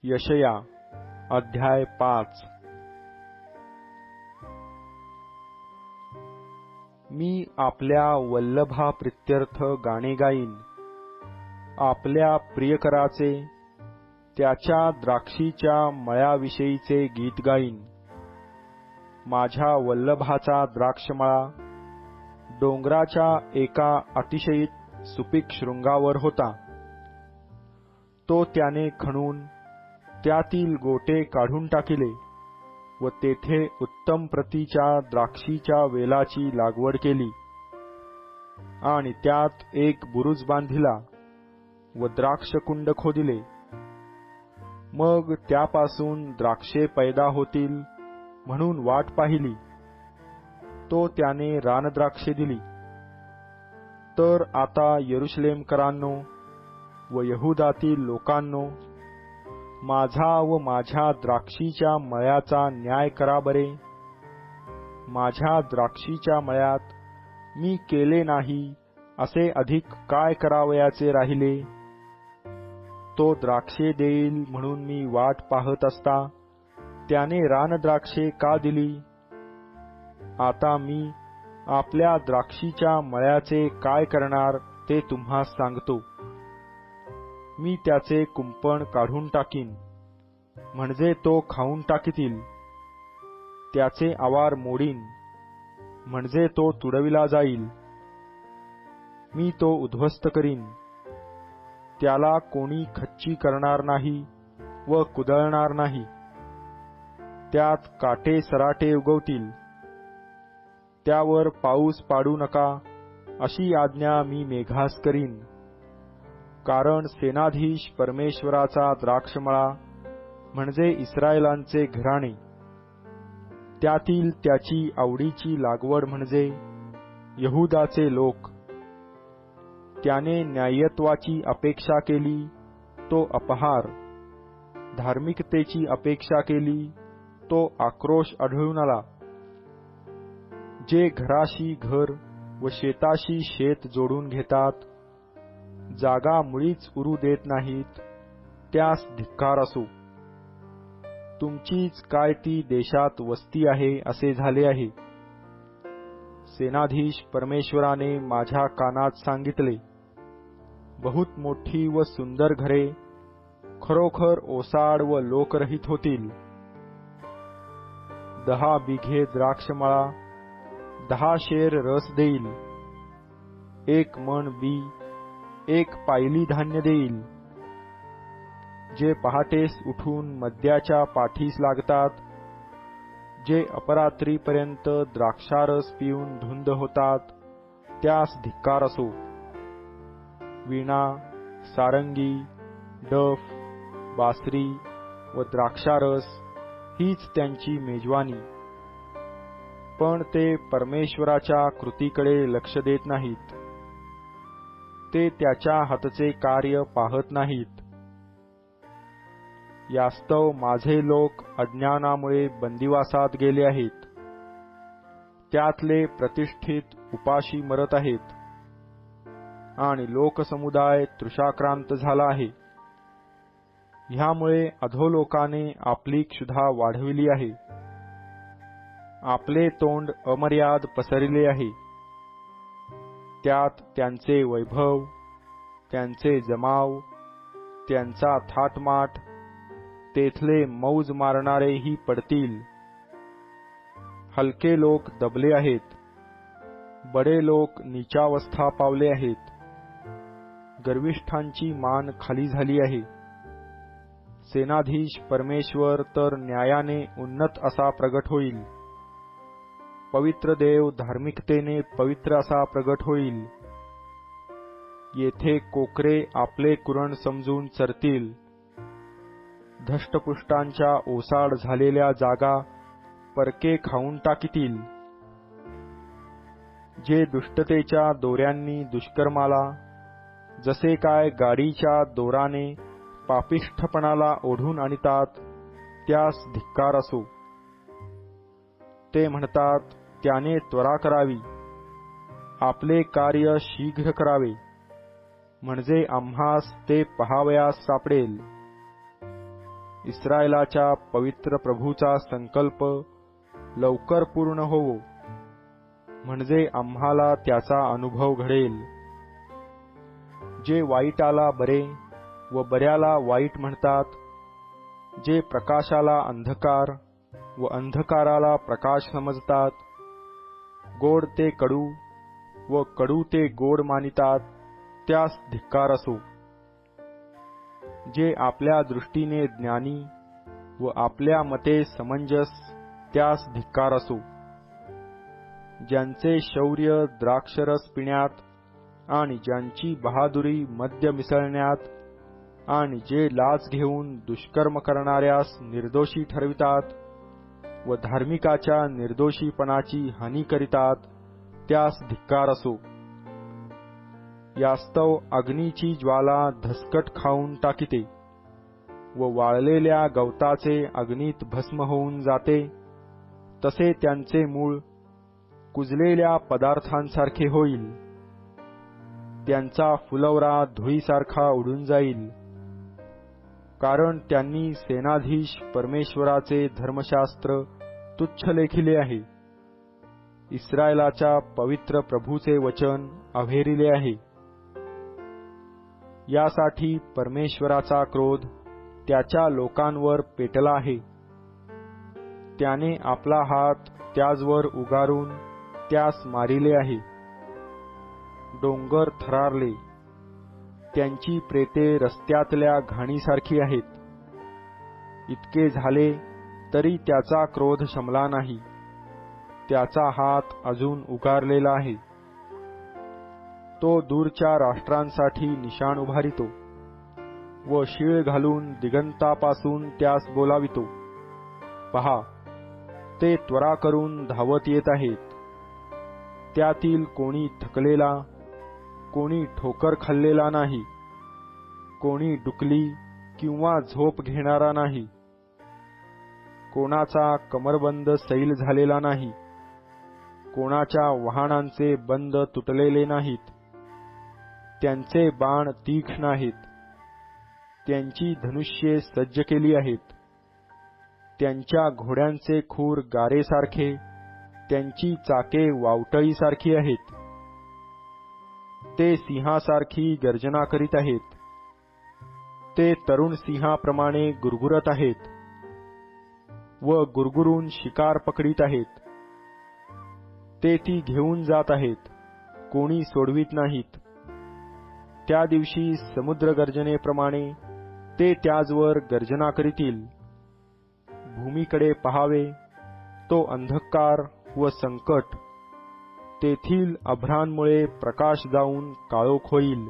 यशया अध्याय 5। मी आपल्या वल्लभा प्रित्यर्थ गाणे गाईन, आपल्या प्रियकराचे त्याच्या द्राक्षीच्या मळ्याविषयीचे गीत गाईन। माझ्या वल्लभाचा द्राक्षमळा डोंगराच्या एका अतिशयित सुपीक शृंगावर होता। तो त्याने खणून त्यातील गोटे काढून टाकिले व तेथे उत्तम प्रतीच्या द्राक्षीच्या वेलाची लागवड केली आणि त्यात एक बुरुज बांधिला व द्राक्षकुंड खोदिले। मग त्यापासून द्राक्षे पैदा होतील म्हणून वाट पाहिली, तो त्याने रानद्राक्षे दिली। तर आता यरुशलेमकरांनो व यहुदातील लोकांनो, माझा व माझ्या द्राक्षीच्या मळ्याचा न्याय करा बरे। माझ्या द्राक्षीच्या मळ्यात मी केले नाही असे अधिक काय करावयाचे राहिले? तो द्राक्षे देईल म्हणून मी वाट पाहत असता त्याने रानद्राक्षे का दिली? आता मी आपल्या द्राक्षीच्या मळ्याचे काय करणार ते तुम्हास सांगतो। मी त्याचे कुंपण काढून टाकीन, म्हणजे तो खाऊन टाकीतील। त्याचे आवार मोडीन, म्हणजे तो तुडविला जाईल। मी तो उद्ध्वस्त करीन, त्याला कोणी खच्ची करणार नाही व कुदळणार नाही। त्यात काटे सराटे उगवतील, त्यावर पाऊस पाडू नका अशी आज्ञा मी मेघास करीन। कारण सेनाधीश परमेश्वराचा द्राक्षमळा म्हणजे इस्रायेलांचे घराणे, त्यातील त्याची आवडीची लागवड म्हणजे यहुदाचे लोक। त्याने न्यायत्वाची अपेक्षा केली तो अपहार, धार्मिकतेची अपेक्षा केली तो आक्रोश आढळून आला। जे घराशी घर व शेताशी शेत जोडून घेतात, जागा मुळीच उरू देत नाहीत, त्यास धिक्कार असो। तुमचीच काय ती देशात वस्ती आहे असे झाले आहे। सेनाधीश परमेश्वराने माझ्या कानात सांगितले, बहुत मोठी व सुंदर घरे खरोखर ओसाड व लोकरहित होतील। 10 बिघे द्राक्षमळा 10 शेर रस देईल, 1 मण बी 1 पायली धान्य देईल। जे पहाटेस उठून मद्याच्या पाठीस लागतात, जे अपरात्रीपर्यंत द्राक्षारस पिऊन धुंद होतात, त्यास धिक्कार असो। वीणा, सारंगी, डफ, बासरी व द्राक्षारस हीच त्यांची मेजवानी। पण ते परमेश्वराच्या कृतीकडे लक्ष देत नाहीत, ते त्याच्या हातचे कार्य पाहत नाहीत। यास्तव माझे लोक अज्ञानामुळे बंदिवासात गेले आहेत, त्यातले प्रतिष्ठित उपाशी मरत आहेत आणि लोकसमुदाय तृषाक्रांत झाला आहे। ह्यामुळे अधोलोकाने आपली क्षुधा वाढविली आहे, आपले तोंड अमर्याद पसरले आहे। त्यात त्यांचे वैभव, त्यांचे जमाव, त्यांचा थाटमाट, तेथले मौज मारणारेही पडतील। हलके लोक दबले आहेत, बडे लोक नीचावस्था पावले आहेत। गर्विष्ठांची मान खाली झाली आहे। सेनाधीश परमेश्वर तर न्यायाने उन्नत असा प्रगट होईल, पवित्र देव धार्मिकतेने पवित्र असा प्रगट होईल। येथे कोकरे आपले कुरण समजून चरतील, धष्टपुष्टांच्या ओसाड झालेल्या जागा परके खाऊन टाकीतील। जे दुष्टतेच्या दोऱ्यांनी दुष्कर्माला, जसे काय गाडीच्या दोराने पापिष्ठपणाला ओढून आणतात, त्यास धिक्कार असो। ते म्हणतात, त्याने त्वरा करावी, आपले कार्य शीघ्र करावे, म्हणजे आम्हास ते पहावयास सापडेल। इस्रायलाच्या पवित्र प्रभूचा संकल्प लवकर पूर्ण होवो, म्हणजे आम्हाला त्याचा अनुभव घडेल. जे वाईटाला बरे व बऱ्याला वाईट म्हणतात, जे प्रकाशाला अंधकार व अंधकाराला प्रकाश समजतात, गोड ते कडू व कडू ते गोड मानितात, त्यास धिक्कार असो. जे आपल्या दृष्टीने ज्ञानी व आपल्या मते समंजस, त्यास धिक्कार असो. ज्यांचे शौर्य द्राक्षरस पिण्यात आणि ज्यांची बहादुरी मद्य मिसळण्यात आणि जे लाच घेऊन दुष्कर्म करणाऱ्यास निर्दोषी ठरवितात व धार्मिकाच्या निर्दोषीपणाची हानी करीतात, त्यास धिक्कार असो. यास्तव अग्नीची ज्वाला धसकट खाऊन टाकीते व वाळलेल्या गवताचे अग्नीत भस्म होऊन जाते, तसे त्यांचे मूळ कुजलेल्या पदार्थांसारखे होईल. त्यांचा फुलवरा धुळीसारखा उडून जाईल, कारण त्यांनी सेनाधीश परमेश्वराचे धर्मशास्त्र तुच्छ लेखिले आहे. इस्रायलाच्या पवित्र प्रभूचे वचन अव्हेरिले आहे. यासाठी परमेश्वराचा क्रोध त्याच्या लोकांवर पेटला आहे. त्याने आपला हात त्याजवर उगारून त्यास मारिले आहे. डोंगर थरारले, त्यांची प्रेते रस्त्यातल्या घाणीसारखी आहेत. इतके झाले तरी त्याचा क्रोध शमला नाही. त्याचा हात अजून उगारलेला आहे. तो दूरच्या राष्ट्रांसाठी निशाण उभारितो व शीळ घालून दिगंतापासून त्यास बोलावितो. पहा, ते त्वरा करून धावत येत आहेत. त्यातील कोणी थकलेला, कोणी ठोकर खाल्लेला नाही, कोणी डुकली किंवा झोप घेणारा नाही, कोणाचा कमरबंद सैल झालेला नाही, कोणाच्या वहाणांचे बंद तुटलेले नाहीत. त्यांचे बाण तीक्ष्ण आहेत, त्यांची धनुष्ये सज्ज केली आहेत. त्यांच्या घोड्यांचे खूर गारेसारखे, त्यांची चाके वावटळीसारखी आहेत. ते सिंहासारखी गर्जना करीत आहेत. ते तरुण सिंहाप्रमाणे गुरगुरत आहेत व गुरगुरून शिकार पकडीत आहेत. ते ती घेऊन जात आहेत, कोणी सोडवीत नाहीत. त्या दिवशी समुद्र गर्जनेप्रमाणे ते त्याजवर गर्जना करीतील. भूमीकडे पहावे, तो अंधकार व संकट, तेथील अभ्रांमुळे प्रकाश जाऊन काळोख होईल.